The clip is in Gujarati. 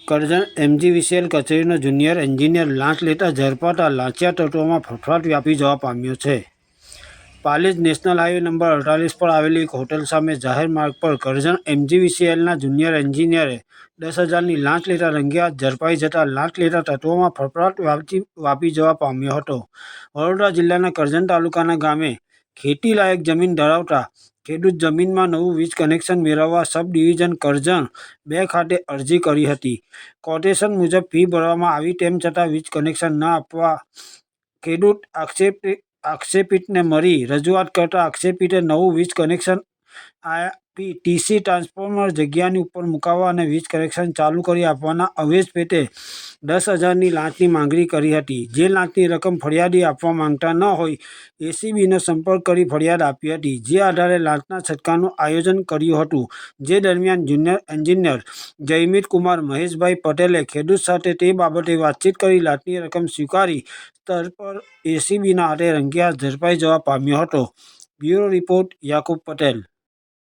કરજણ એમજીવીસીએલ કચેરીનો જુનિયર એન્જિનિયર લાંચ લેતા ઝડપાતા લાંચિયા તત્વોમાં ફફડાટ વ્યાપી જવા પામ્યો છે. પાલેજ નેશનલ હાઈવે નંબર 48 પર આવેલી એક હોટલ સામે જાહેર માર્ગ પર કરજણ એમજીવીસીએલના જુનિયર એન્જિનિયરે 10,000ની લાંચ લેતા રંગેહાથ ઝડપાઈ જતા લાંચ લેતા તત્વોમાં ફફડાટ વ્યાપી જવા પામ્યો હતો. વડોદરા જિલ્લાના કરજણ તાલુકાના ગામે ખેતીલાયક જમીન ધરાવતા ખેડૂત જમીનમાં નવું વીજ કનેક્શન મેળવવા સબ ડિવિઝન કરજણ 2 ખાતે અરજી કરી હતી. કોટેશન મુજબ ફી ભરવામાં આવી તેમ છતાં વીજ કનેક્શન ન આપવા ખેડૂત આક્ષેપિતને મળી રજૂઆત કરતા આક્ષેપિતે નવું વીજ કનેક્શન આપી ટીસી ટ્રાન્સફોર્મર જગ્યાની ઉપર મુકાવવા અને વીજ કનેક્શન ચાલુ કરી આપવાના આવેશ પેટે 10,000ની લાંચની માંગણી કરી હતી. જે લાંચની રકમ ફરિયાદી આપવા માંગતા ન હોય એસીબીનો સંપર્ક કરી ફરિયાદ આપી હતી. જે આધારે લાંચના છટકાનું આયોજન કર્યું હતું. જે દરમિયાન જુનિયર એન્જિનિયર જયમીત કુમાર મહેશભાઈ પટેલે ખેડૂત સાથે તે બાબતે વાતચીત કરી લાંચની રકમ સ્વીકારી સ્થળ પર એસીબીના હાથે રંગેહાથ ઝડપાઈ જવા પામ્યો હતો. Bureau report Yakub Patel.